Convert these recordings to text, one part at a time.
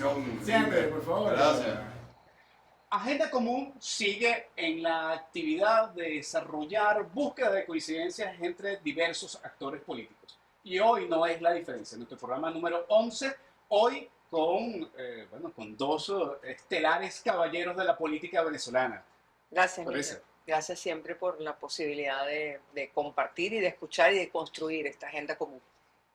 presentación. Siempre, por favor. Gracias. Agenda Común sigue en la actividad de desarrollar búsqueda de coincidencias entre diversos actores políticos. Y hoy no es la diferencia. Nuestro programa número 11, hoy con dos estelares caballeros de la política venezolana. Gracias, Teresa. Miguel. Gracias siempre por la posibilidad de compartir y de escuchar y de construir esta agenda común.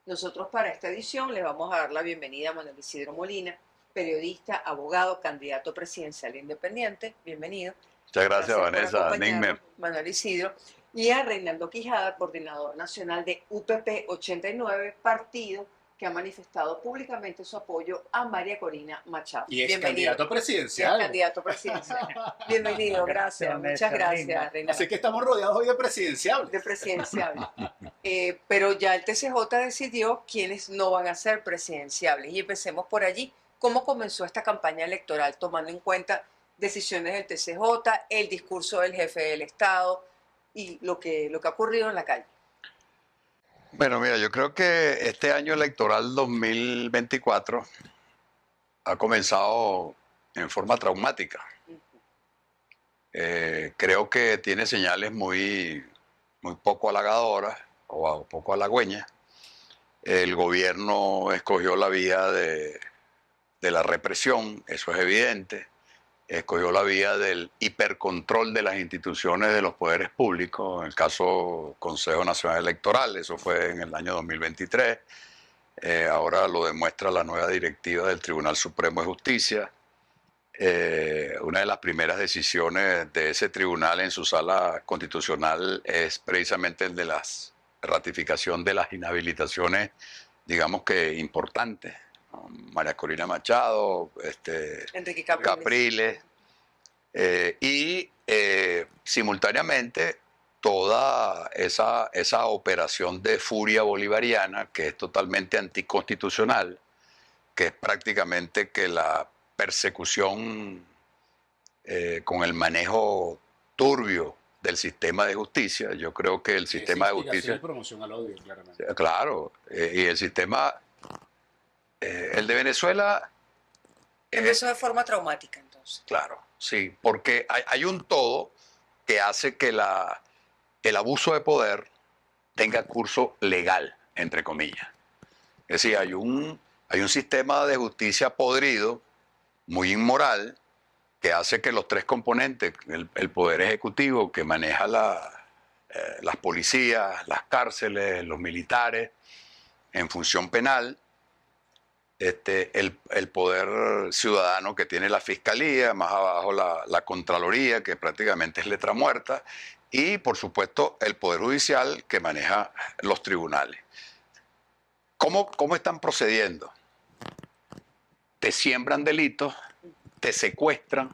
Nosotros para esta edición le vamos a dar la bienvenida a Manuel Isidro Molina, periodista, abogado, candidato presidencial independiente. Bienvenido. Muchas gracias, por Vanessa. acompañarnos, Manuel Isidro. Y a Reinaldo Quijada, coordinador nacional de UPP 89, partido que ha manifestado públicamente su apoyo a María Corina Machado. Y es Bienvenido. candidato presidencial. Y es candidato presidencial. Bienvenido, gracias. Muchas gracias, Reinaldo. Así que estamos rodeados hoy de presidenciables. De presidenciables. Pero ya el TCJ decidió quiénes no van a ser presidenciables. Y empecemos por allí. ¿Cómo comenzó esta campaña electoral tomando en cuenta decisiones del TCJ, el discurso del jefe del Estado y lo que ha ocurrido en la calle? Bueno, mira, yo creo que este año electoral 2024 ha comenzado en forma traumática. Creo que tiene señales muy poco halagadoras o poco halagüeñas. El gobierno escogió la vía de la represión, eso es evidente. Escogió la vía del hipercontrol de las instituciones de los poderes públicos, en el caso Consejo Nacional Electoral, eso fue en el año 2023. Ahora lo demuestra la nueva directiva del Tribunal Supremo de Justicia. Una de las primeras decisiones de ese tribunal en su sala constitucional es precisamente el de la ratificación de las inhabilitaciones, digamos que importantes. María Corina Machado, Enrique Capriles, y simultáneamente toda esa operación de furia bolivariana que es totalmente anticonstitucional, que es prácticamente que la persecución con el manejo turbio del sistema de justicia. Yo creo que el sistema de justicia... Y promoción al odio, claramente. Claro, y el sistema... el de Venezuela... Empezó de forma traumática, entonces. Claro, sí, porque hay un todo que hace que el abuso de poder tenga curso legal, entre comillas. Es decir, hay un sistema de justicia podrido, muy inmoral, que hace que los tres componentes, el poder ejecutivo que maneja las policías, las cárceles, los militares, en función penal, el poder ciudadano que tiene la fiscalía, más abajo la Contraloría, que prácticamente es letra muerta, y por supuesto el poder judicial que maneja los tribunales. ¿Cómo están procediendo? Te siembran delitos, te secuestran,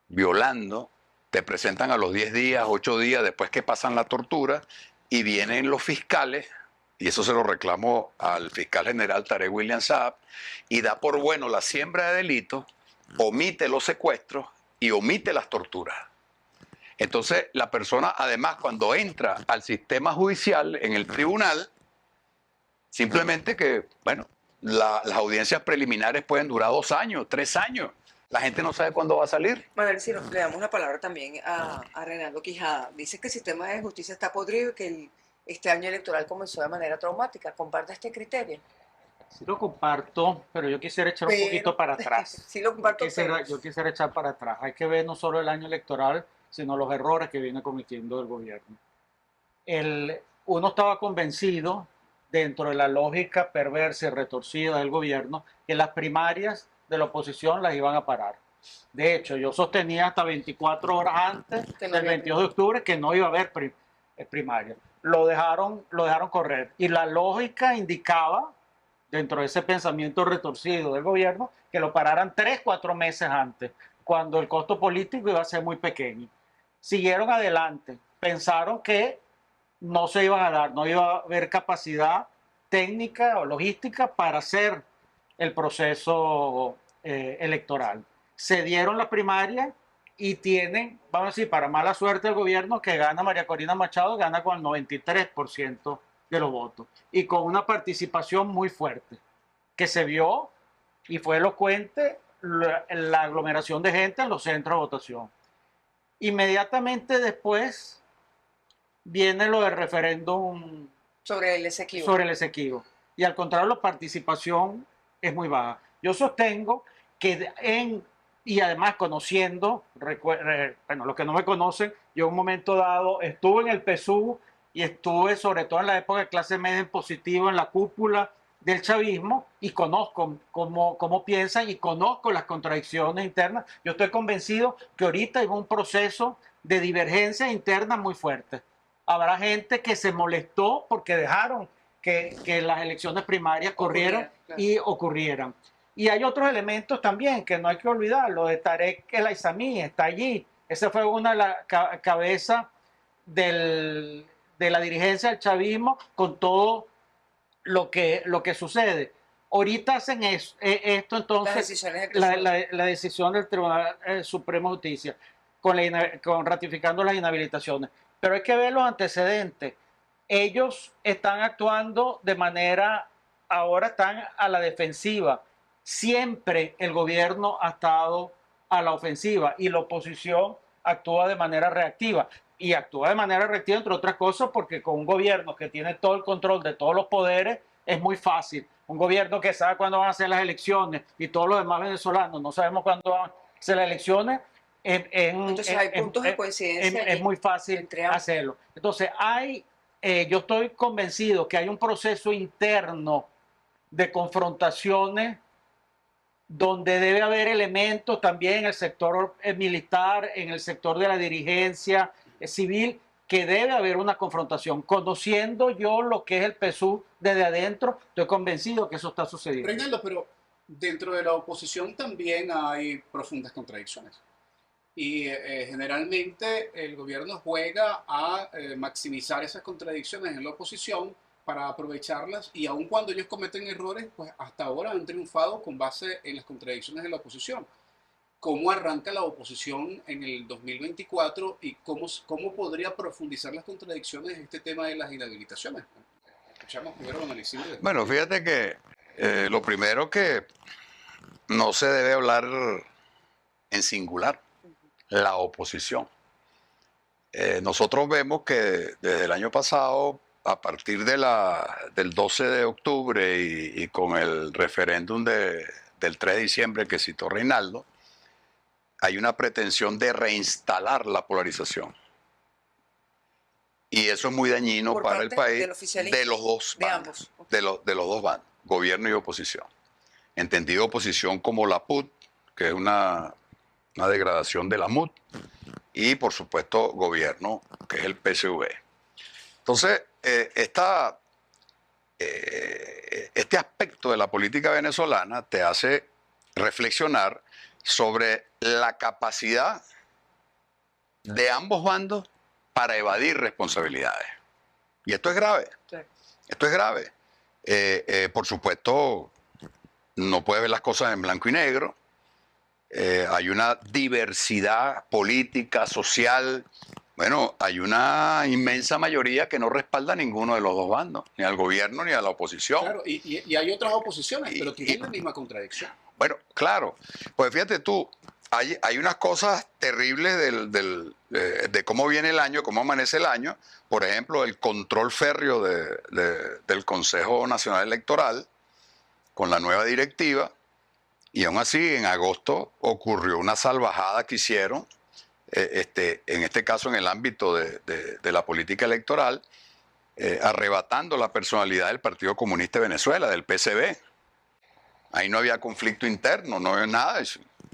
violando, te presentan a los 10 días, 8 días después que pasan la tortura, y vienen los fiscales, y eso se lo reclamó al fiscal general Tarek William Saab, y da por bueno la siembra de delitos, omite los secuestros y omite las torturas. Entonces, la persona, además, cuando entra al sistema judicial, en el tribunal, simplemente que, bueno, las audiencias preliminares pueden durar 2 años, 3 años. La gente no sabe cuándo va a salir. Manuel, si le damos una palabra también a Reinaldo Quijada. Dice que el sistema de justicia está podrido y que este año electoral comenzó de manera traumática. ¿Comparte este criterio? Sí lo comparto, pero yo quisiera echar un poquito para atrás. Sí lo comparto. Yo quisiera echar para atrás. Hay que ver no solo el año electoral, sino los errores que viene cometiendo el gobierno. Uno estaba convencido, dentro de la lógica perversa y retorcida del gobierno, que las primarias de la oposición las iban a parar. De hecho, yo sostenía hasta 24 horas antes del 22 de octubre que no iba a haber primaria. Lo dejaron correr. Y la lógica indicaba, dentro de ese pensamiento retorcido del gobierno, que lo pararan 3, 4 meses antes, cuando el costo político iba a ser muy pequeño. Siguieron adelante. Pensaron que no se iban a dar, no iba a haber capacidad técnica o logística para hacer el proceso electoral. Se dieron las primarias y tienen, vamos a decir, para mala suerte del gobierno, que gana María Corina Machado, gana con el 93% de los votos y con una participación muy fuerte, que se vio Y fue elocuente la aglomeración de gente en los centros de votación. Inmediatamente después viene lo del referéndum Sobre el Esequibo. sobre el Esequibo. Y al contrario, la participación es muy baja. Yo sostengo que y además conociendo, bueno, los que no me conocen, yo en un momento dado estuve en el PSUV y estuve sobre todo en la época de clase media en positivo en la cúpula del chavismo y conozco cómo piensan y conozco las contradicciones internas. Yo estoy convencido que ahorita hay un proceso de divergencia interna muy fuerte. Habrá gente que se molestó porque dejaron que las elecciones primarias corrieran Claro. y ocurrieran. Y hay otros elementos también que no hay que olvidar. Lo de Tarek El Aizami está allí. Esa fue una de las cabezas de la dirigencia del chavismo con todo lo que sucede. Ahorita hacen esto, entonces, la decisión del Tribunal Supremo de Justicia con ratificando las inhabilitaciones. Pero hay que ver los antecedentes. Ellos están actuando de manera, ahora están a la defensiva. Siempre el gobierno ha estado a la ofensiva y la oposición actúa de manera reactiva. Y actúa de manera reactiva, entre otras cosas, porque con un gobierno que tiene todo el control de todos los poderes es muy fácil. Un gobierno que sabe cuándo van a ser las elecciones y todos los demás venezolanos no sabemos cuándo van a ser las elecciones. Entonces hay puntos de coincidencia. Es muy fácil hacerlo. Entonces yo estoy convencido que hay un proceso interno de confrontaciones donde debe haber elementos también en el sector militar, en el sector de la dirigencia civil, que debe haber una confrontación. Conociendo yo lo que es el PSUV desde adentro, estoy convencido que eso está sucediendo. Reinaldo, pero dentro de la oposición también hay profundas contradicciones. Y generalmente el gobierno juega a maximizar esas contradicciones en la oposición para aprovecharlas, y aun cuando ellos cometen errores, pues hasta ahora han triunfado con base en las contradicciones de la oposición. ¿Cómo arranca la oposición en el 2024 y cómo podría profundizar las contradicciones en este tema de las inhabilitaciones? Escuchamos primero el análisis. Bueno, fíjate que lo primero que no se debe hablar en singular, la oposición. Nosotros vemos que desde el año pasado, a partir del 12 de octubre y con el referéndum del 3 de diciembre que citó Reinaldo, hay una pretensión de reinstalar la polarización. Y eso es muy dañino para el país de los dos bandos, de los dos bandos, gobierno y oposición. Entendido oposición como la PUT, que es una degradación de la MUT, y por supuesto gobierno, que es el PSV. Entonces, este aspecto de la política venezolana te hace reflexionar sobre la capacidad de ambos bandos para evadir responsabilidades. Y esto es grave. Sí. Esto es grave. Por supuesto, no puedes ver las cosas en blanco y negro. Hay una diversidad política, social. Bueno, hay una inmensa mayoría que no respalda a ninguno de los dos bandos, ni al gobierno ni a la oposición. Claro, y hay otras oposiciones, pero tienen la misma contradicción. Bueno, claro. Pues fíjate tú, hay unas cosas terribles de cómo viene el año, cómo amanece el año. Por ejemplo, el control férreo del Consejo Nacional Electoral con la nueva directiva. Y aún así, en agosto ocurrió una salvajada que hicieron, en este caso en el ámbito de la política electoral, arrebatando la personalidad del Partido Comunista de Venezuela, del PCB. Ahí no había conflicto interno, no había nada.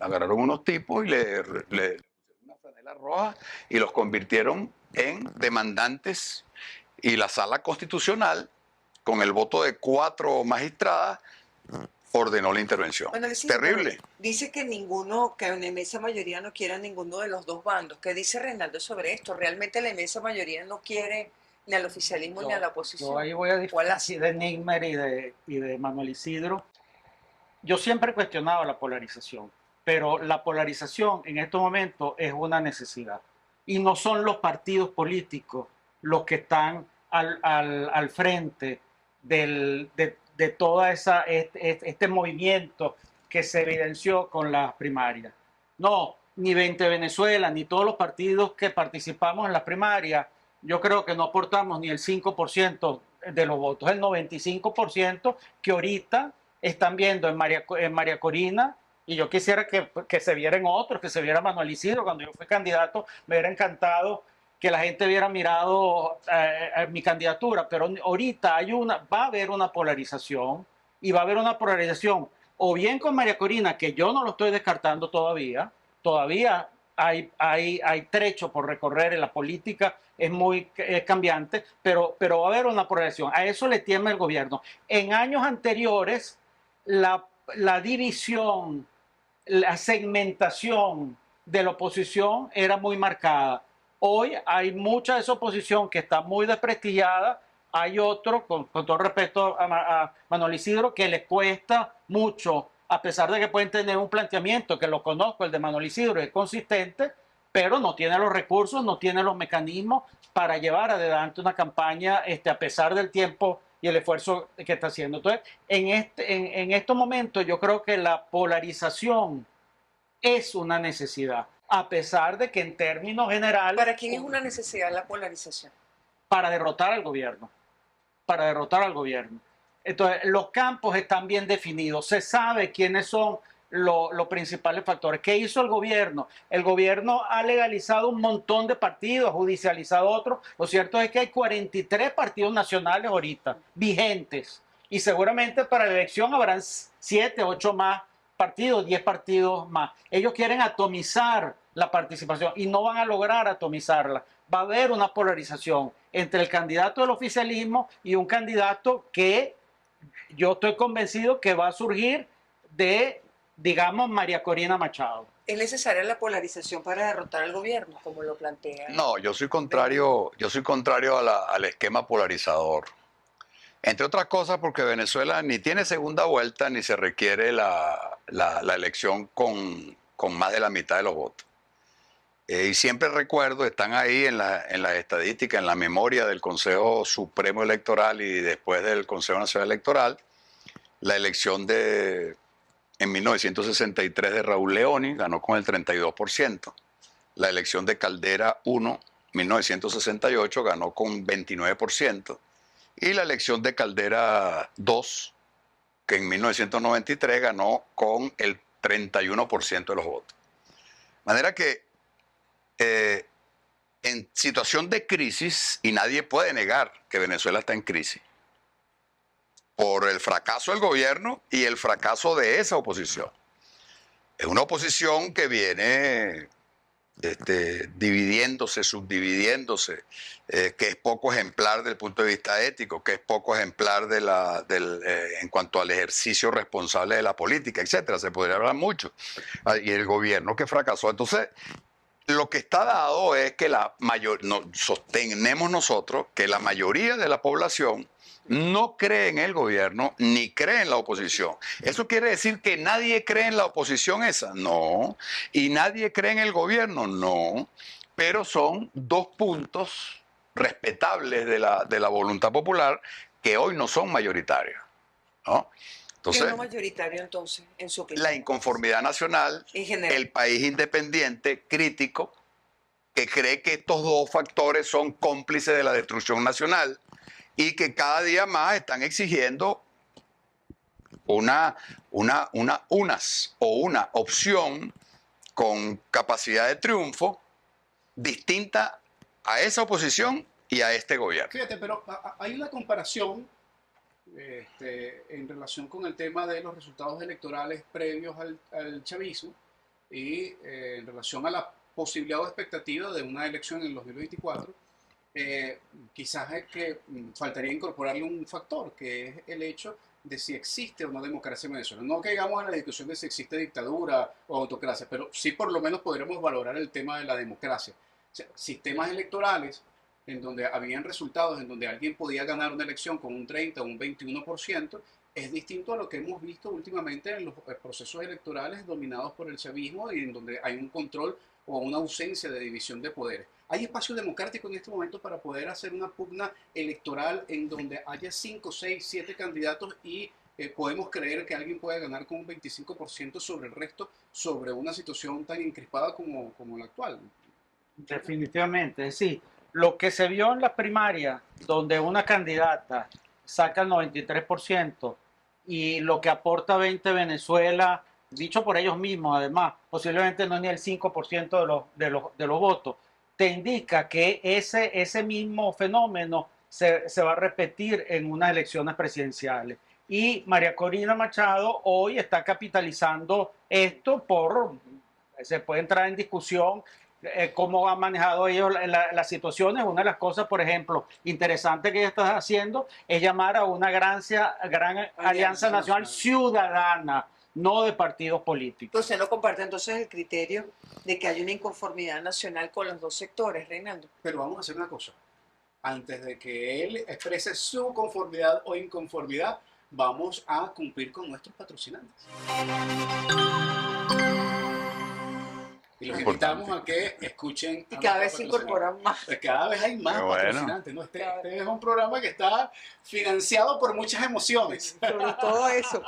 Agarraron unos tipos y le pusieron una franela roja y los convirtieron en demandantes. Y la Sala Constitucional, con el voto de 4 magistradas, ordenó la intervención. Bueno, terrible. Dice que en la inmensa mayoría no quiere a ninguno de los dos bandos. ¿Qué dice Reinaldo sobre esto? ¿Realmente la inmensa mayoría no quiere ni al oficialismo ni a la oposición? Yo ahí voy a discutir de Nigmer y de Manuel Isidro. Yo siempre he cuestionado la polarización, pero la polarización en estos momentos es una necesidad. Y no son los partidos políticos los que están al frente de todo este movimiento que se evidenció con las primarias. No, ni 20 Venezuela, ni todos los partidos que participamos en las primarias, yo creo que no aportamos ni el 5% de los votos, el 95% que ahorita están viendo en María Corina, y yo quisiera que se vieran otros, que se viera Manuel Isidro. Cuando yo fui candidato me hubiera encantado que la gente hubiera mirado mi candidatura, pero ahorita va a haber una polarización, y va a haber una polarización o bien con María Corina, que yo no lo estoy descartando todavía hay trecho por recorrer en la política, es muy cambiante, pero va a haber una polarización. A eso le teme el gobierno. En años anteriores, la división, la segmentación de la oposición era muy marcada. Hoy hay mucha de esa oposición que está muy desprestigiada. Hay otro, con todo respeto a Manuel Isidro, que les cuesta mucho, a pesar de que pueden tener un planteamiento, que lo conozco, el de Manuel Isidro, es consistente, pero no tiene los recursos, no tiene los mecanismos para llevar adelante una campaña a pesar del tiempo y el esfuerzo que está haciendo. Entonces, en estos momentos yo creo que la polarización es una necesidad, a pesar de que en términos generales... ¿Para quién es una necesidad la polarización? Para derrotar al gobierno. Para derrotar al gobierno. Entonces, los campos están bien definidos. Se sabe quiénes son los principales factores. ¿Qué hizo el gobierno? El gobierno ha legalizado un montón de partidos, judicializado otros. Lo cierto es que hay 43 partidos nacionales ahorita, vigentes. Y seguramente para la elección habrán 7, 8 más partidos, 10 partidos más. Ellos quieren atomizar la participación y no van a lograr atomizarla. Va a haber una polarización entre el candidato del oficialismo y un candidato que yo estoy convencido que va a surgir de, digamos, María Corina Machado. ¿Es necesaria la polarización para derrotar al gobierno, como lo plantea? No, yo soy contrario al esquema polarizador. Entre otras cosas porque Venezuela ni tiene segunda vuelta ni se requiere la elección con más de la mitad de los votos. Y siempre recuerdo, están ahí en la estadística, en la memoria del Consejo Supremo Electoral y después del Consejo Nacional Electoral, la elección en 1963 de Raúl Leoni, ganó con el 32%. La elección de Caldera I, 1968, ganó con 29%. Y la elección de Caldera II, que en 1993 ganó con el 31% de los votos. De manera que en situación de crisis, y nadie puede negar que Venezuela está en crisis, por el fracaso del gobierno y el fracaso de esa oposición. Es una oposición que viene dividiéndose, subdividiéndose, que es poco ejemplar desde el punto de vista ético, que es poco ejemplar en cuanto al ejercicio responsable de la política, etcétera. Se podría hablar mucho. Y el gobierno que fracasó. Entonces, lo que está dado es que sostenemos nosotros que la mayoría de la población no cree en el gobierno ni cree en la oposición. ¿Eso quiere decir que nadie cree en la oposición esa? No. ¿Y nadie cree en el gobierno? No. Pero son dos puntos respetables de la voluntad popular que hoy no son mayoritarios, ¿no? Entonces, ¿qué es lo mayoritario entonces, en su opinión? La inconformidad nacional, En general. el país independiente, crítico, que cree que estos dos factores son cómplices de la destrucción nacional y que cada día más están exigiendo una opción con capacidad de triunfo distinta a esa oposición y a este gobierno. Fíjate, pero hay una comparación en relación con el tema de los resultados electorales previos al chavismo y en relación a la posibilidad o expectativa de una elección en el 2024. Quizás es que faltaría incorporarle un factor, que es el hecho de si existe una democracia en Venezuela. No caigamos en la discusión de si existe dictadura o autocracia, pero sí por lo menos podremos valorar el tema de la democracia. O sea, sistemas electorales en donde habían resultados, en donde alguien podía ganar una elección con un 30 o un 21%, es distinto a lo que hemos visto últimamente en los procesos electorales dominados por el chavismo y en donde hay un control o una ausencia de división de poderes. ¿Hay espacio democrático en este momento para poder hacer una pugna electoral en donde haya 5, 6, 7 candidatos y podemos creer que alguien puede ganar con un 25% sobre el resto, sobre una situación tan encrespada como la actual. Definitivamente, es decir, lo que se vio en la primaria, donde una candidata saca el 93% y lo que aporta 20 Venezuela, dicho por ellos mismos, además, posiblemente no es ni el 5% de los votos, te indica que ese mismo fenómeno se va a repetir en unas elecciones presidenciales. Y María Corina Machado hoy está capitalizando esto se puede entrar en discusión cómo han manejado ellos las situaciones. Una de las cosas, por ejemplo, interesante que ella está haciendo es llamar a una gran alianza nacional ciudadana, no de partidos políticos. Entonces no comparte entonces el criterio de que hay una inconformidad nacional con los dos sectores, Reinaldo. Pero vamos a hacer una cosa. Antes de que él exprese su conformidad o inconformidad, vamos a cumplir con nuestros patrocinantes. Y los invitamos a que escuchen. Y cada vez se incorporan más. Cada vez hay más patrocinantes. ¿No? Este es un programa que está financiado por muchas emociones. Sobre todo eso.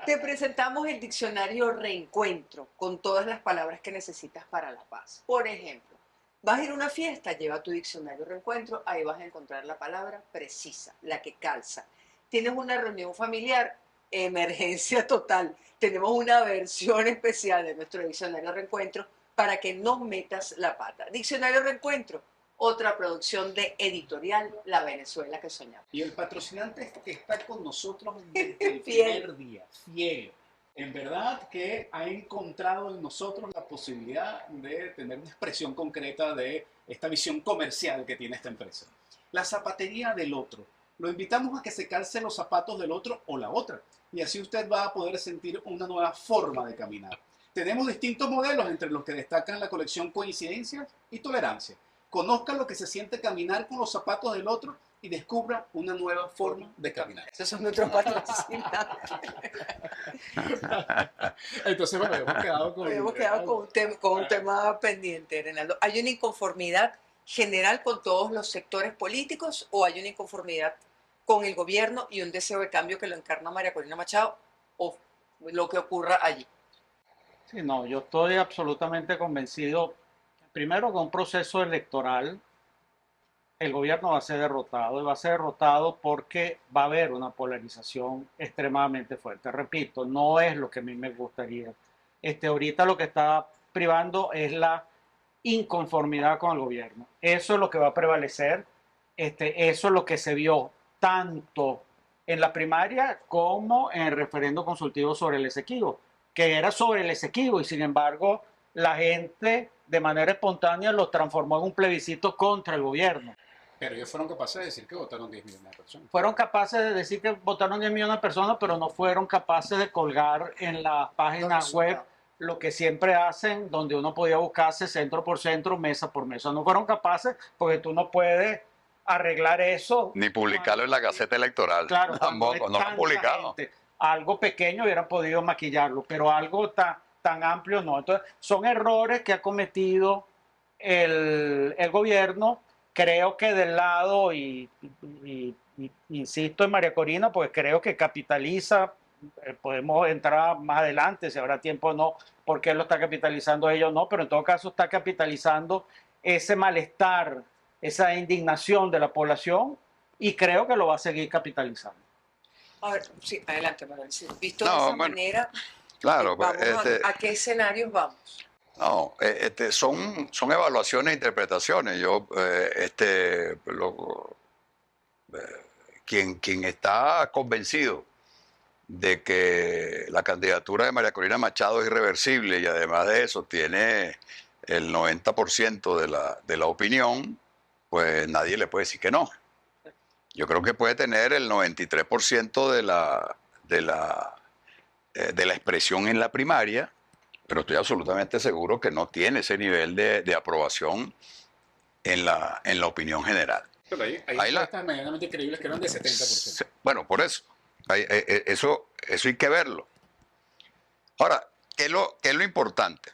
Te presentamos el diccionario Reencuentro con todas las palabras que necesitas para la paz. Por ejemplo, vas a ir a una fiesta, lleva tu diccionario Reencuentro, ahí vas a encontrar la palabra precisa, la que calza. Tienes una reunión familiar, emergencia total. Tenemos una versión especial de nuestro diccionario Reencuentro para que no metas la pata. Diccionario Reencuentro, otra producción de Editorial La Venezuela que soñamos. Y el patrocinante que está con nosotros desde el primer día, fiel. En verdad que ha encontrado en nosotros la posibilidad de tener una expresión concreta de esta visión comercial que tiene esta empresa. La zapatería del otro. Lo invitamos a que se calce los zapatos del otro o la otra. Y así usted va a poder sentir una nueva forma de caminar. Tenemos distintos modelos entre los que destacan la colección Coincidencias y Tolerancia. Conozca lo que se siente caminar con los zapatos del otro y descubra una nueva forma de caminar. Esos son nuestros patrocinantes. Entonces, bueno, hemos quedado con un tema pendiente, Reinaldo. ¿Hay una inconformidad general con todos los sectores políticos o hay una inconformidad con el gobierno y un deseo de cambio que lo encarna María Corina Machado o lo que ocurra allí? Sí, no, yo estoy absolutamente convencido, primero, que un proceso electoral el gobierno va a ser derrotado, y va a ser derrotado porque va a haber una polarización extremadamente fuerte. Repito, no es lo que a mí me gustaría. Ahorita lo que está privando es la inconformidad con el gobierno. Eso es lo que va a prevalecer. Eso es lo que se vio tanto en la primaria como en el referendo consultivo sobre el Esequibo, que era sobre el Esequibo, y sin embargo la gente de manera espontánea lo transformó en un plebiscito contra el gobierno. Pero ellos fueron capaces de decir que votaron 10 millones de personas. Fueron capaces de decir que votaron 10 millones de personas, pero no fueron capaces de colgar en la página web lo que siempre hacen, donde uno podía buscarse centro por centro, mesa por mesa. No fueron capaces porque tú no puedes arreglar eso. Ni publicarlo en la Gaceta Electoral. Claro, tampoco, no lo han publicado. Gente, algo pequeño hubieran podido maquillarlo, pero algo tan amplio no. Entonces, son errores que ha cometido el gobierno. Creo que del lado, y insisto en María Corina, pues creo que capitaliza, podemos entrar más adelante, si habrá tiempo o no, por qué lo está capitalizando ella o no, pero en todo caso está capitalizando ese malestar, esa indignación de la población, y creo que lo va a seguir capitalizando. A ver, sí, adelante, Manuel. Visto de esa manera, claro, vamos ¿a qué escenarios vamos? No, son evaluaciones e interpretaciones. Quien está convencido de que la candidatura de María Corina Machado es irreversible y además de eso tiene el 90% de la opinión, pues nadie le puede decir que no. Yo creo que puede tener el 93% de la expresión en la primaria, pero estoy absolutamente seguro que no tiene ese nivel de aprobación en la opinión general. Pero hay encuestas medianamente increíbles que eran de 70%. Bueno, por eso. Eso hay que verlo. Ahora, ¿qué es lo importante?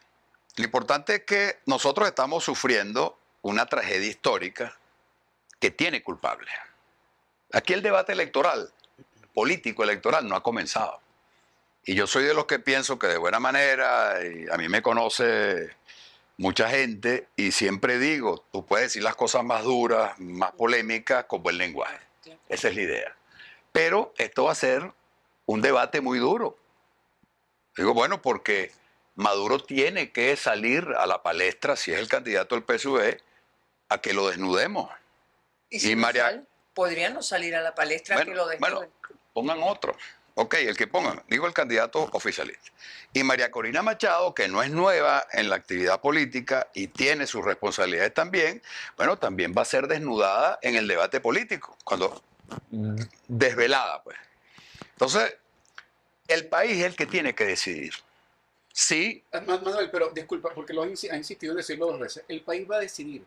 Lo importante es que nosotros estamos sufriendo una tragedia histórica que tiene culpables. Aquí el debate electoral político electoral no ha comenzado. Y yo soy de los que pienso que de buena manera, y a mí me conoce mucha gente, y siempre digo, tú puedes decir las cosas más duras, más polémicas, con buen lenguaje. Esa es la idea. Pero esto va a ser un debate muy duro. Digo, bueno, porque Maduro tiene que salir a la palestra, si es el candidato del PSUV, a que lo desnudemos. Y si Y no María- sale, podrían no salir a la palestra que lo Bueno, desnuden. pongan otro. Ok, el que pongan, digo el candidato oficialista. Y María Corina Machado, que no es nueva en la actividad política y tiene sus responsabilidades también, bueno, también va a ser desnudada en el debate político, cuando desvelada, pues. Entonces, el país es el que tiene que decidir. Sí, Manuel, pero disculpa, porque ha insistido en decirlo 2 veces. El país va a decidir,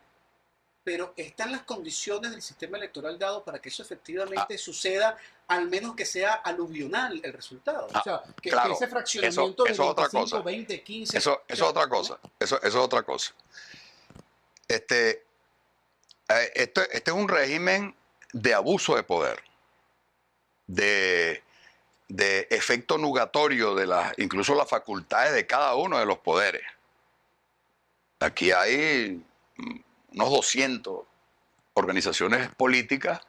pero ¿están las condiciones del sistema electoral dado para que eso efectivamente suceda, al menos que sea aluvional el resultado? O sea, que claro, ese fraccionamiento eso es otra 25, cosa. 20, 15... Eso es otra cosa. Eso es otra cosa. Este es un régimen de abuso de poder, de efecto nugatorio de incluso las facultades de cada uno de los poderes. Aquí hay unos 200 organizaciones políticas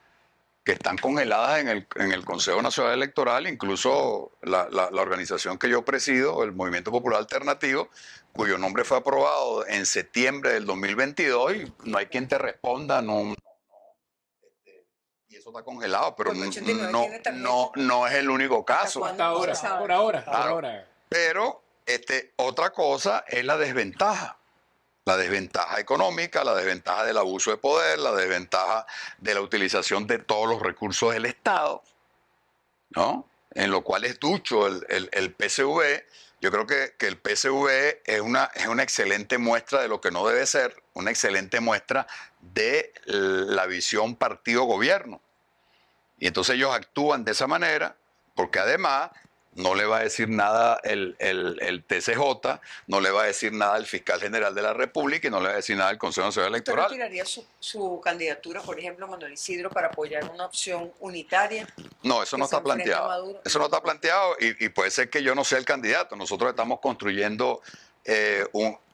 que están congeladas en el Consejo Nacional Electoral, incluso la organización que yo presido, el Movimiento Popular Alternativo, cuyo nombre fue aprobado en septiembre del 2022 y no hay quien te responda, y eso está congelado, pero Porque 89 tiene tarjeta. no es el único caso. Hasta ahora, No se sabe. por ahora, por Claro. ahora. Pero otra cosa es la desventaja. La desventaja económica, la desventaja del abuso de poder, la desventaja de la utilización de todos los recursos del Estado, ¿no? En lo cual es ducho el PSV. Yo creo que el PSV es una excelente muestra de lo que no debe ser, una excelente muestra de la visión partido-gobierno. Y entonces ellos actúan de esa manera porque además no le va a decir nada el TCJ, no le va a decir nada el fiscal general de la República y no le va a decir nada el Consejo Nacional ¿Usted Electoral. retiraría su candidatura, por ejemplo, Manuel Isidro, para apoyar una opción unitaria? No, eso no que se está enfrenta a planteado. Maduro? Eso no está planteado y puede ser que yo no sea el candidato. Nosotros estamos construyendo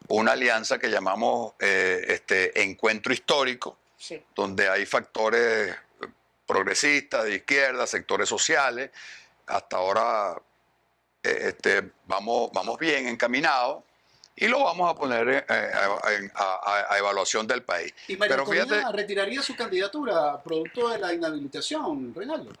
una alianza que llamamos encuentro histórico, Sí. donde hay factores progresistas, de izquierda, sectores sociales. Hasta ahora vamos bien encaminados y lo vamos a poner a evaluación del país. ¿Y María Pero Corina fíjate, retiraría su candidatura producto de la inhabilitación, Reinaldo?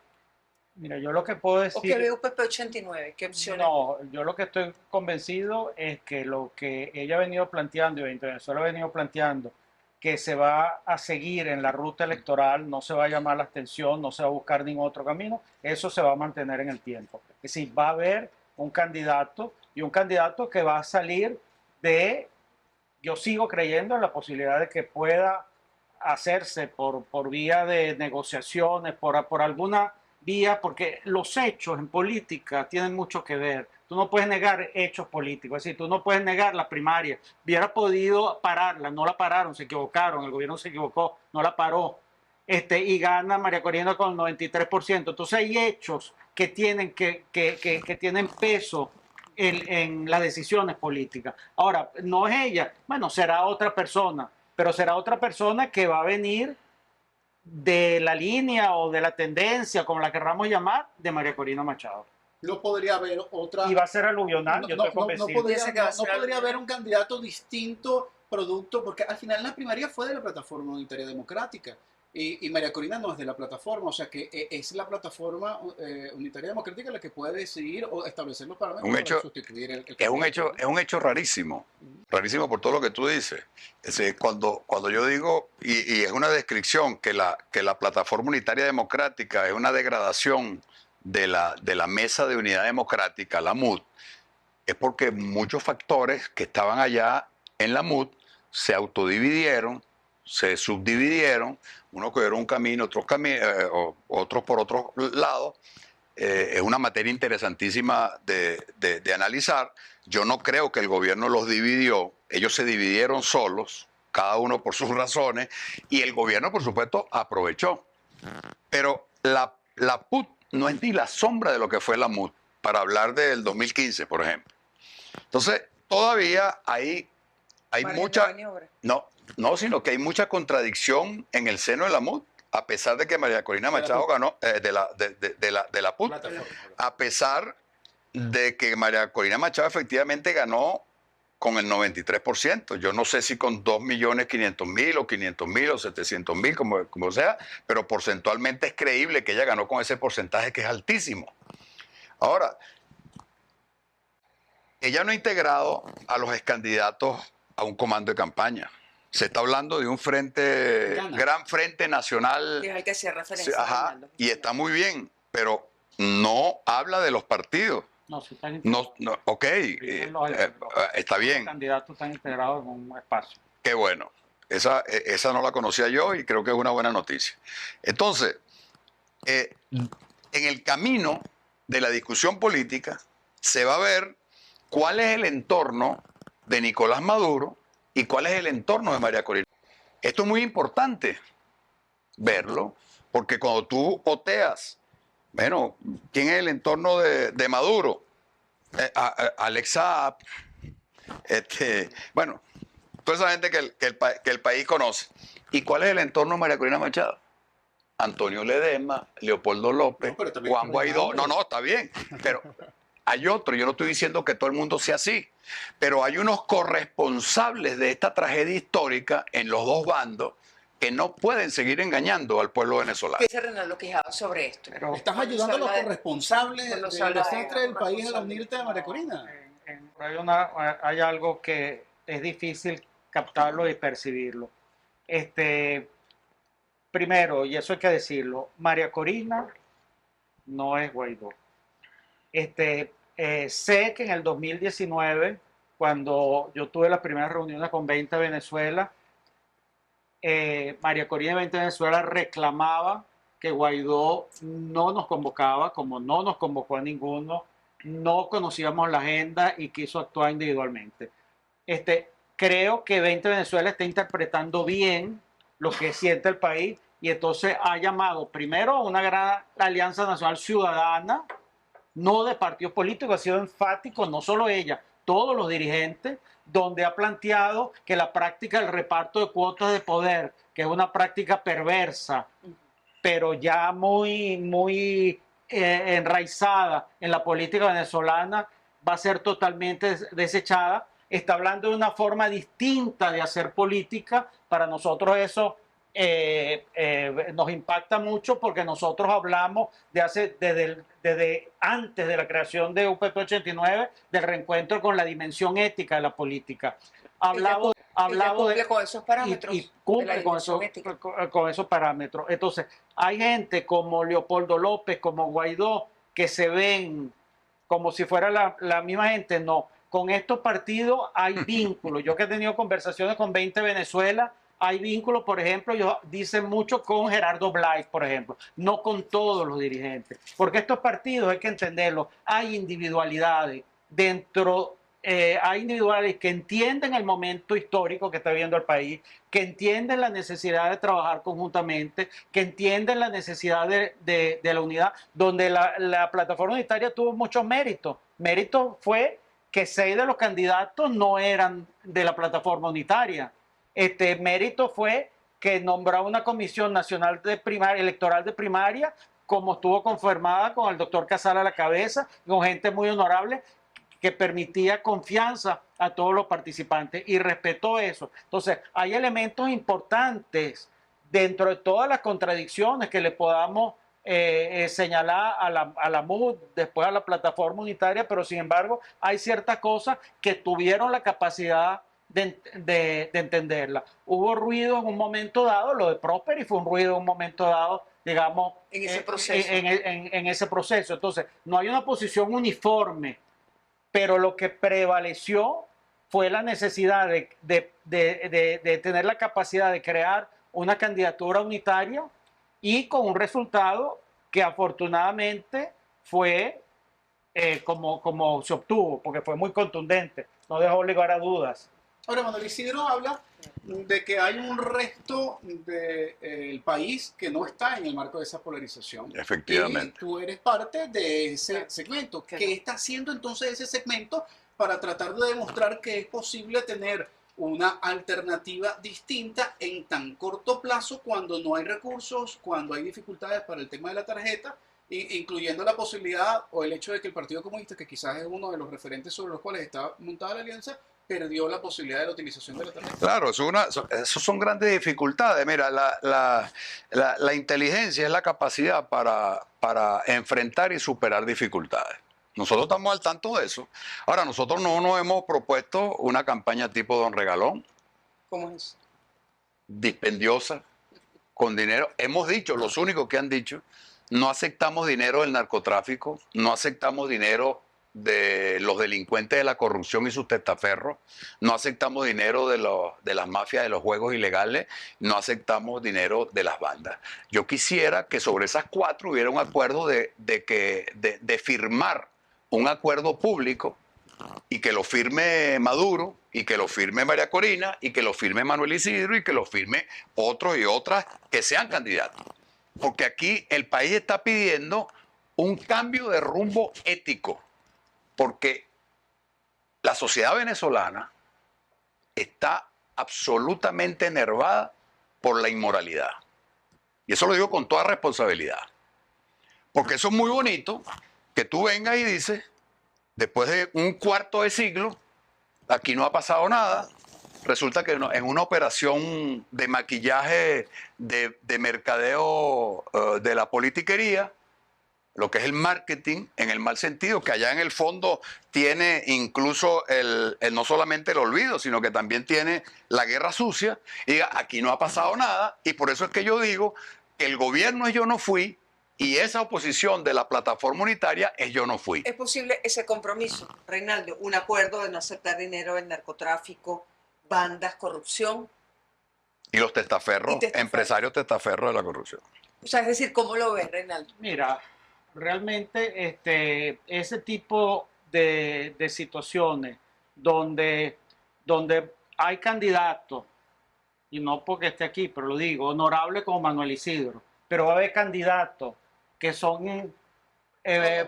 Mira, yo lo que puedo ¿O qué decir, ve UPP 89? ¿Qué opciones? no, yo lo que estoy convencido es que lo que ella ha venido planteando y Venezuela ha venido planteando, que se va a seguir en la ruta electoral, no se va a llamar la abstención, no se va a buscar ningún otro camino, eso se va a mantener en el tiempo. Es decir, va a haber un candidato y un candidato que va a salir yo sigo creyendo en la posibilidad de que pueda hacerse por vía de negociaciones, por alguna vía, porque los hechos en política tienen mucho que ver. Tú no puedes negar hechos políticos, es decir, tú no puedes negar la primaria. Hubiera podido pararla, no la pararon, se equivocaron, el gobierno se equivocó, no la paró. Y gana María Corina con el 93%. Entonces hay hechos que tienen, que tienen peso en las decisiones políticas. Ahora, no es ella, bueno, será otra persona, pero será otra persona que va a venir de la línea o de la tendencia, como la querramos llamar, de María Corina Machado. No podría haber otra... Y va a ser aluvional, yo estoy convencido. Piensa que va a ser podría algo. haber un candidato distinto producto, porque al final la primaria fue de la plataforma unitaria democrática y María Corina no es de la plataforma, o sea que es la plataforma unitaria democrática la que puede decidir o establecer los parámetros para sustituir el candidato. es un hecho rarísimo, rarísimo por todo lo que tú dices. Es decir, cuando yo digo, y es una descripción, que la plataforma unitaria democrática es una degradación de la Mesa de Unidad Democrática, la MUD, es porque muchos factores que estaban allá en la MUD se autodividieron, se subdividieron, unos cogieron un camino, otros por otro lado. Es una materia interesantísima de analizar. Yo no creo que el gobierno los dividió, ellos se dividieron solos, cada uno por sus razones, y el gobierno, por supuesto, aprovechó. Pero la PUT no es ni la sombra de lo que fue la MUD, para hablar del 2015, por ejemplo. Entonces, todavía hay Margen de mucha... maniobra. No, sino que hay mucha contradicción en el seno de la MUD, a pesar de que María Corina Machado ganó, de la PUT, Plataforma. a pesar de que María Corina Machado efectivamente ganó con el 93%. Yo no sé si con 2.500.000 o 500.000 o 700.000, como sea, pero porcentualmente es creíble que ella ganó con ese porcentaje que es altísimo. Ahora, ella no ha integrado a los candidatos a un comando de campaña. Se está hablando de un gran frente nacional. Que es el que hacía referencia. Ajá, Reinaldo. y está muy bien, pero no habla de los partidos. No, sí están No, ok, está los bien, candidatos están integrados en un espacio. qué bueno. Esa no la conocía yo y creo que es una buena noticia. Entonces, en el camino de la discusión política se va a ver cuál es el entorno de Nicolás Maduro y cuál es el entorno de María Corina. Esto es muy importante verlo, porque cuando tú oteas, bueno, ¿quién es el entorno de Maduro? Alex Saab, bueno, toda esa gente que el país conoce. ¿Y cuál es el entorno de María Corina Machado? Antonio Ledesma, Leopoldo López, No, pero también Juan Guaidó. No, está bien, pero hay otro. Yo no estoy diciendo que todo el mundo sea así, pero hay unos corresponsables de esta tragedia histórica en los dos bandos que no pueden seguir engañando al pueblo venezolano. ¿Qué dice Reinaldo Quijada sobre esto? Pero Estás ayudando a los corresponsables cuando del se habla de desastre del país a responsabilidad. unirte a María Corina. hay algo que es difícil captarlo y percibirlo. Primero, y eso hay que decirlo, María Corina no es Guaidó. Sé que en el 2019, cuando yo tuve las primeras reuniones con 20 Venezuela, María Corina de 20 Venezuela reclamaba que Guaidó no nos convocaba, como no nos convocó a ninguno, no conocíamos la agenda y quiso actuar individualmente. Creo que 20 Venezuela está interpretando bien lo que siente el país y entonces ha llamado primero a una gran alianza nacional ciudadana, no de partidos políticos, ha sido enfático, no solo ella, todos los dirigentes, donde ha planteado que la práctica del reparto de cuotas de poder, que es una práctica perversa, pero ya muy enraizada en la política venezolana, va a ser totalmente desechada. Está hablando de una forma distinta de hacer política. Para nosotros eso nos impacta mucho porque nosotros hablamos desde antes de la creación de UPP 89 del reencuentro con la dimensión ética de la política. Hablamos cumple con esos parámetros. Y cumple con esos parámetros. Entonces, hay gente como Leopoldo López, como Guaidó, que se ven como si fuera la misma gente. No, con estos partidos hay vínculos. Yo que he tenido conversaciones con 20 Venezuela, hay vínculos, por ejemplo, dicen mucho con Gerardo Blay, por ejemplo, no con todos los dirigentes. Porque estos partidos, hay que entenderlo, hay individualidades dentro. Hay individuales que entienden el momento histórico que está viviendo el país, que entienden la necesidad de trabajar conjuntamente, que entienden la necesidad de la unidad, donde la plataforma unitaria tuvo muchos méritos. Mérito fue que 6 de los candidatos no eran de la plataforma unitaria. Mérito fue que nombró una comisión nacional electoral de primaria, como estuvo confirmada con el doctor Casal a la cabeza, con gente muy honorable, que permitía confianza a todos los participantes y respetó eso. Entonces, hay elementos importantes dentro de todas las contradicciones que le podamos señalar a la MUD, después a la plataforma unitaria, pero sin embargo, hay ciertas cosas que tuvieron la capacidad de entenderla. Hubo ruido en un momento dado, lo de Prosperi fue un ruido en un momento dado, digamos, en ese proceso. En ese proceso. Entonces, no hay una posición uniforme, pero lo que prevaleció fue la necesidad de tener la capacidad de crear una candidatura unitaria y con un resultado que afortunadamente fue como se obtuvo, porque fue muy contundente, no dejó lugar a dudas. Ahora, Manuel Isidro habla de que hay un resto del país que no está en el marco de esa polarización. Efectivamente. Y tú eres parte de ese segmento. ¿Qué está haciendo entonces ese segmento para tratar de demostrar que es posible tener una alternativa distinta en tan corto plazo cuando no hay recursos, cuando hay dificultades para el tema de la tarjeta, incluyendo la posibilidad o el hecho de que el Partido Comunista, que quizás es uno de los referentes sobre los cuales está montada la alianza, perdió la posibilidad de la utilización de la tarjeta? Claro, eso son grandes dificultades. Mira, la inteligencia es la capacidad para enfrentar y superar dificultades. Nosotros estamos al tanto de eso. Ahora, nosotros no nos hemos propuesto una campaña tipo Don Regalón. ¿Cómo es eso? Dispendiosa, con dinero. Hemos dicho, los únicos que han dicho, no aceptamos dinero del narcotráfico, no aceptamos dinero de los delincuentes de la corrupción y sus testaferros, no aceptamos dinero de las mafias de los juegos ilegales, no aceptamos dinero de las bandas. Yo quisiera que sobre esas 4 hubiera un acuerdo de firmar un acuerdo público y que lo firme Maduro y que lo firme María Corina y que lo firme Manuel Isidro y que lo firme otros y otras que sean candidatos. Porque aquí el país está pidiendo un cambio de rumbo ético, porque la sociedad venezolana está absolutamente enervada por la inmoralidad. Y eso lo digo con toda responsabilidad. Porque eso es muy bonito que tú vengas y dices, después de un cuarto de siglo, aquí no ha pasado nada. Resulta que en una operación de maquillaje, de mercadeo de la politiquería, lo que es el marketing, en el mal sentido, que allá en el fondo tiene incluso no solamente el olvido, sino que también tiene la guerra sucia, y diga, aquí no ha pasado nada, y por eso es que yo digo que el gobierno es yo no fui, y esa oposición de la plataforma unitaria es yo no fui. ¿Es posible ese compromiso, Reinaldo? Un acuerdo de no aceptar dinero del narcotráfico, bandas, corrupción. Y los testaferros, empresarios testaferros de la corrupción. O sea, es decir, ¿cómo lo ves, Reinaldo? Mira, realmente ese tipo de situaciones donde hay candidatos, y no porque esté aquí, pero lo digo, honorable como Manuel Isidro, pero va a haber candidatos que son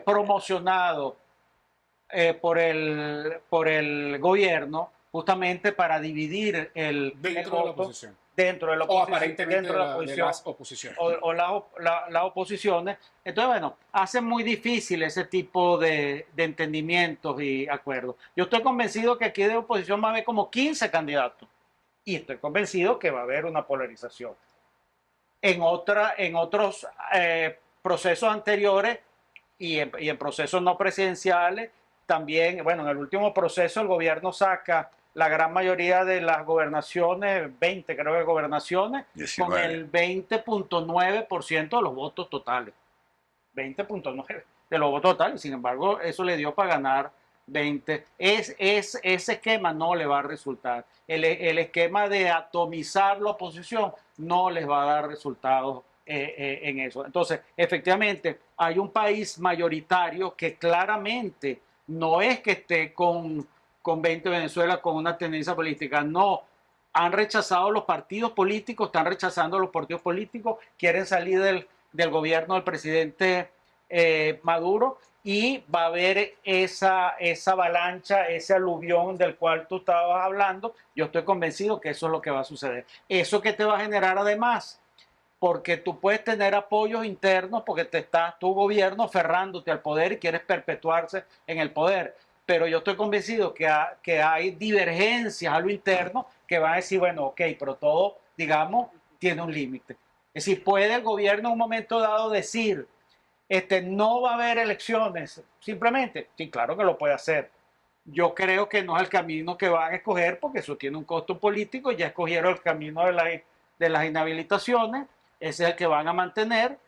promocionados por el gobierno justamente para dividir el voto dentro de la oposición, o aparentemente dentro de la oposición, o las oposiciones. Entonces, bueno, hace muy difícil ese tipo de entendimientos y acuerdos. Yo estoy convencido que aquí de oposición va a haber como 15 candidatos y estoy convencido que va a haber una polarización. En otros procesos anteriores y en procesos no presidenciales también, bueno, en el último proceso el gobierno saca la gran mayoría de las gobernaciones, 20 creo que gobernaciones, 19. Con el 20.9% de los votos totales. 20.9% de los votos totales, sin embargo, eso le dio para ganar 20. Ese esquema no le va a resultar. El esquema de atomizar la oposición no les va a dar resultados en eso. Entonces, efectivamente, hay un país mayoritario que claramente no es que esté con 20 Venezuela con una tendencia política, no. Han rechazado los partidos políticos, están rechazando los partidos políticos, quieren salir del gobierno del presidente Maduro, y va a haber esa avalancha, ese aluvión del cual tú estabas hablando. Yo estoy convencido que eso es lo que va a suceder. ¿Eso que te va a generar además? Porque tú puedes tener apoyos internos porque te estás tu gobierno aferrándote al poder y quieres perpetuarse en el poder. Pero yo estoy convencido que hay divergencias a lo interno que van a decir, bueno, ok, pero todo, digamos, tiene un límite. Es decir, puede el gobierno en un momento dado decir, no va a haber elecciones, simplemente, sí, claro que lo puede hacer. Yo creo que no es el camino que van a escoger porque eso tiene un costo político, ya escogieron el camino de las inhabilitaciones, ese es el que van a mantener.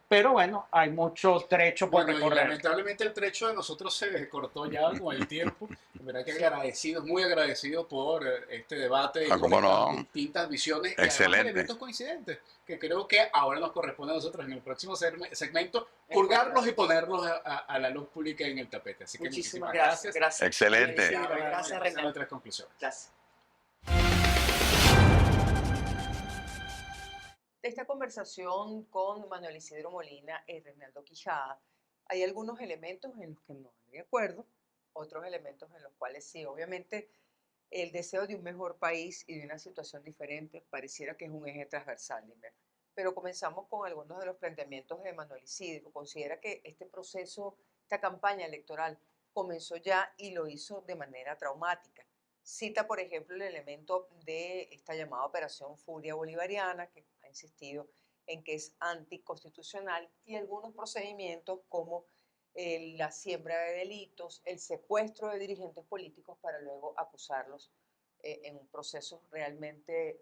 Pero bueno, hay mucho trecho por recorrer. Lamentablemente el trecho de nosotros se cortó ya con el tiempo. En verdad que muy agradecidos por este debate y por distintas visiones. Excelente. Y elementos coincidentes que creo que ahora nos corresponde a nosotros en el próximo segmento purgarlos y ponerlos a la luz pública en el tapete. Así que muchísimas gracias. Excelente. Gracias, Renato. Nuestras conclusiones. Gracias. esta conversación con Manuel Isidro Molina y Reinaldo Quijada, hay algunos elementos en los que no estoy de acuerdo, otros elementos en los cuales sí. Obviamente, el deseo de un mejor país y de una situación diferente pareciera que es un eje transversal, Limer. Pero comenzamos con algunos de los planteamientos de Manuel Isidro. Considera que este proceso, esta campaña electoral, comenzó ya y lo hizo de manera traumática. Cita, por ejemplo, el elemento de esta llamada Operación Furia Bolivariana, que ha insistido en que es anticonstitucional, y algunos procedimientos como la siembra de delitos, el secuestro de dirigentes políticos para luego acusarlos en procesos realmente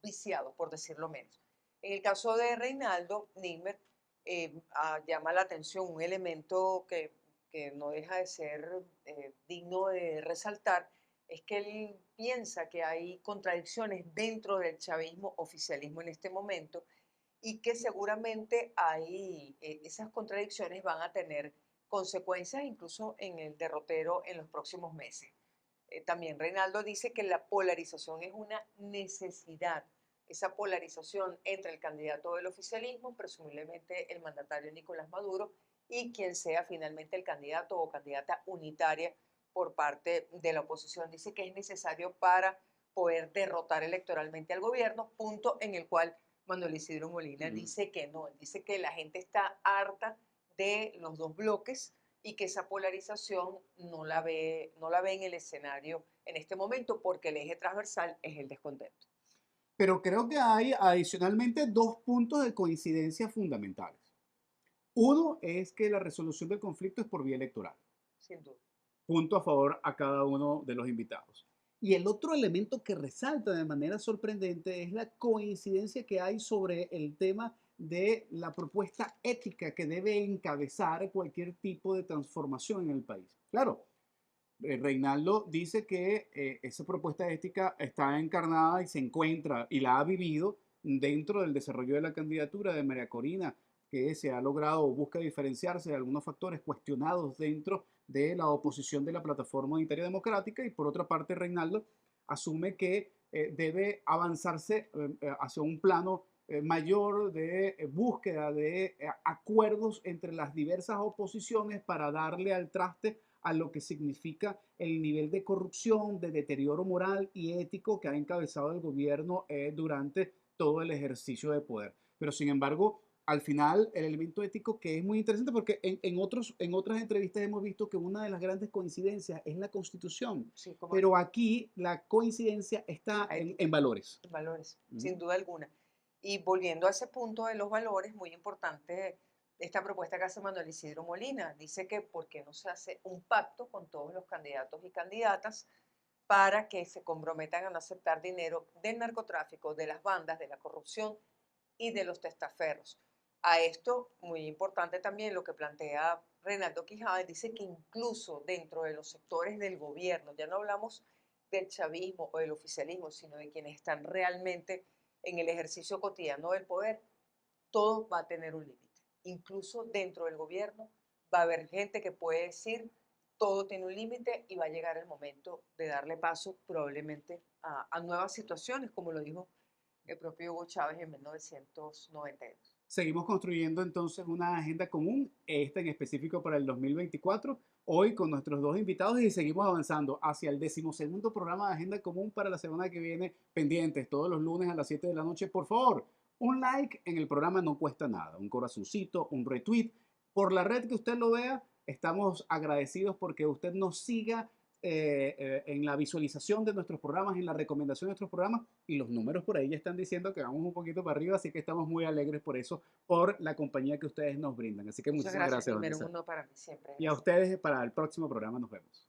viciados, por decirlo menos. En el caso de Reinaldo Nimmer, llama la atención un elemento que no deja de ser digno de resaltar, es que él piensa que hay contradicciones dentro del chavismo oficialismo en este momento y que seguramente esas contradicciones van a tener consecuencias incluso en el derrotero en los próximos meses. También Reinaldo dice que la polarización es una necesidad, esa polarización entre el candidato del oficialismo, presumiblemente el mandatario Nicolás Maduro, y quien sea finalmente el candidato o candidata unitaria por parte de la oposición. Dice que es necesario para poder derrotar electoralmente al gobierno, punto en el cual Manuel Isidro Molina dice que no, dice que la gente está harta de los dos bloques y que esa polarización no la ve en el escenario en este momento porque el eje transversal es el descontento. Pero creo que hay adicionalmente dos puntos de coincidencia fundamentales. Uno es que la resolución del conflicto es por vía electoral. Sin duda. Punto a favor a cada uno de los invitados. Y el otro elemento que resalta de manera sorprendente es la coincidencia que hay sobre el tema de la propuesta ética que debe encabezar cualquier tipo de transformación en el país. Claro, Reinaldo dice que esa propuesta ética está encarnada y se encuentra y la ha vivido dentro del desarrollo de la candidatura de María Corina, que se ha logrado o busca diferenciarse de algunos factores cuestionados dentro de la oposición de la Plataforma Unitaria Democrática, y por otra parte Reinaldo asume que debe avanzarse hacia un plano mayor de búsqueda de acuerdos entre las diversas oposiciones para darle al traste a lo que significa el nivel de corrupción, de deterioro moral y ético que ha encabezado el gobierno durante todo el ejercicio de poder. Pero sin embargo, al final, el elemento ético que es muy interesante porque en otras entrevistas hemos visto que una de las grandes coincidencias es la Constitución, Sí, pero aquí la coincidencia está en valores. En valores, sin duda alguna. Y volviendo a ese punto de los valores, muy importante esta propuesta que hace Manuel Isidro Molina. Dice que por qué no se hace un pacto con todos los candidatos y candidatas para que se comprometan a no aceptar dinero del narcotráfico, de las bandas, de la corrupción y de los testaferros. A esto, muy importante también lo que plantea Reinaldo Quijada, dice que incluso dentro de los sectores del gobierno, ya no hablamos del chavismo o del oficialismo, sino de quienes están realmente en el ejercicio cotidiano del poder, todo va a tener un límite. Incluso dentro del gobierno va a haber gente que puede decir todo tiene un límite y va a llegar el momento de darle paso probablemente a nuevas situaciones, como lo dijo el propio Hugo Chávez en 1992. Seguimos construyendo entonces una agenda común, esta en específico para el 2024, hoy con nuestros dos invitados, y seguimos avanzando hacia el 12º programa de Agenda Común para la semana que viene, pendientes todos los lunes a las 7 de la noche. Por favor, un like en el programa no cuesta nada, un corazoncito, un retweet, por la red que usted lo vea, estamos agradecidos porque usted nos siga en la visualización de nuestros programas, en la recomendación de nuestros programas, y los números por ahí ya están diciendo que vamos un poquito para arriba, así que estamos muy alegres por eso, por la compañía que ustedes nos brindan. Así que muchas gracias. Número uno para mí siempre. Y a ustedes para el próximo programa nos vemos.